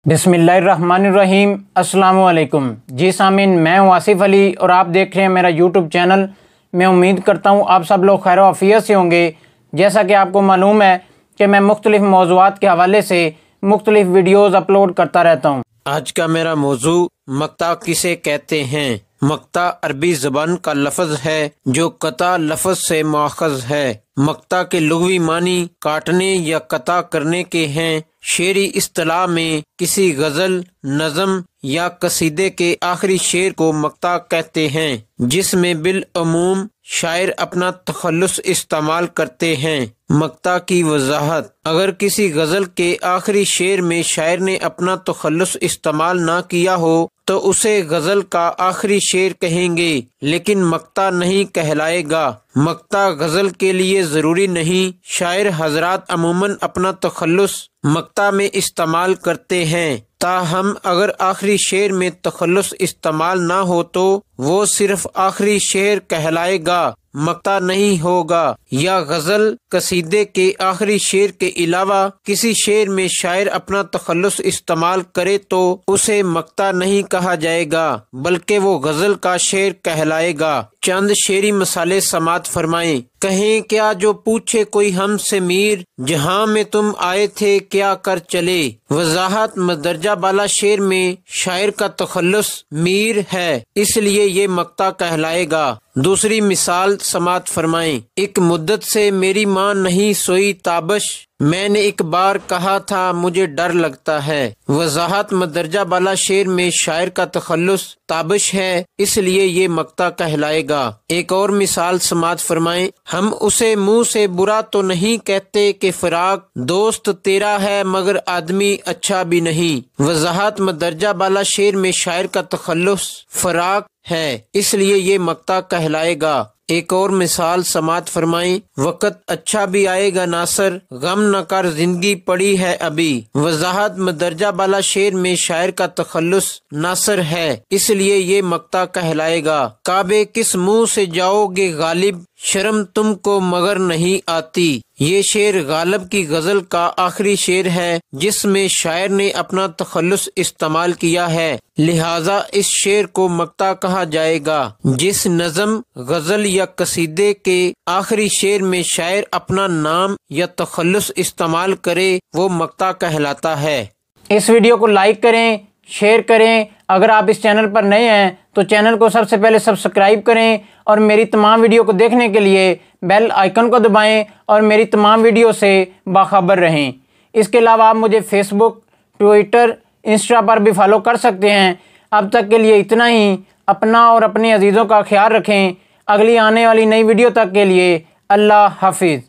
बिस्मिल्लाहिर्रहमानिर्रहीम। अस्सलामु अलैकुम। जी सामीन, मैं हूँ आसिफ अली और आप देख रहे हैं मेरा यूट्यूब चैनल। मैं उम्मीद करता हूँ आप सब लोग खैर आफियत से होंगे। जैसा कि आपको मालूम है कि मैं मुख्तलिफ मौज़ूआत के हवाले से मुख्तलिफ वीडियोज़ अपलोड करता रहता हूँ। आज का मेरा मौजू मक्ता किसे कहते हैं। मक्ता अरबी ज़बान का लफ्ज़ है जो कता लफ्ज़ से माख़ज़ है। मक्ता के लुग़वी मानी काटने या कता करने के हैं। शेरी इस्तिलाह में किसी गज़ल, नज़म या कसीदे के आखिरी शेर को मक्ता कहते हैं, जिसमें बिल अमूम शायर अपना तखल्लुस इस्तेमाल करते हैं। मक्ता की वजाहत: अगर किसी गज़ल के आखिरी शेर में शायर ने अपना तखल्लुस इस्तेमाल ना किया हो तो उसे गज़ल का आखिरी शेर कहेंगे, लेकिन मक्ता नहीं कहलाएगा। मक्ता गज़ल के लिए ज़रूरी नहीं। शायर हज़रात अमूमन अपना तखल्लुस मक्ता में इस्तेमाल करते हैं, ताहम अगर आखिरी शेर में तखल्लुस इस्तेमाल ना हो तो वो सिर्फ आखिरी शेर कहलाएगा, मक्ता नहीं होगा। या गज़ल कसीदे के आखिरी शेर के अलावा किसी शेर में शायर अपना तखल्लुस इस्तेमाल करे तो उसे मक्ता नहीं कहा जाएगा, बल्कि वो गज़ल का शेर कहलाएगा। चंद शेरी मसाले समात फरमाएं। कहें क्या जो पूछे कोई हमसे मीर, जहां में तुम आए थे क्या कर चले। वजाहत: मदरजा बाला शेर में शायर का तखल्लुस मीर है, इसलिए ये मक्ता कहलाएगा। दूसरी मिसाल समात फरमाएं। एक मुद्दत से मेरी माँ नहीं सोई ताबश, मैंने एक बार कहा था मुझे डर लगता है। वजाहत: मदरजा बाला शेर में शायर का तखल्लुस ताबश है, इसलिए ये मक्ता कहलाएगा। एक और मिसाल समात फरमाएं। हम उसे मुंह से बुरा तो नहीं कहते कि फराक दोस्त तेरा है मगर आदमी अच्छा भी नहीं। वजाहत: मदरजा बाला शेर में शायर का तखल्लुस फराक है, इसलिए ये मक्ता कहलाएगा। एक और मिसाल समात फरमाएं। वक़्त अच्छा भी आएगा नासर, गम न कर जिंदगी पड़ी है अभी। वजाहत: मदरजा बाला शेर में शायर का तखल्लुस नासर है, इसलिए ये मक्ता कहलाएगा। काबे किस मुंह से जाओगे गालिब, शर्म तुमको मगर नहीं आती। ये शेर गालिब की गज़ल का आखिरी शेर है, जिसमें शायर ने अपना तखल्लुस इस्तेमाल किया है, लिहाजा इस शेर को मक्ता कहा जाएगा। जिस नज़म, गज़ल या कसीदे के आखिरी शेर में शायर अपना नाम या तखल्लुस इस्तेमाल करे वो मक्ता कहलाता है। इस वीडियो को लाइक करें, शेयर करें। अगर आप इस चैनल पर नए हैं तो चैनल को सबसे पहले सब्सक्राइब करें और मेरी तमाम वीडियो को देखने के लिए बेल आइकन को दबाएं और मेरी तमाम वीडियो से बाखबर रहें। इसके अलावा आप मुझे फेसबुक, ट्विटर, इंस्टा पर भी फॉलो कर सकते हैं। अब तक के लिए इतना ही। अपना और अपने अजीज़ों का ख्याल रखें। अगली आने वाली नई वीडियो तक के लिए अल्लाह हाफिज़।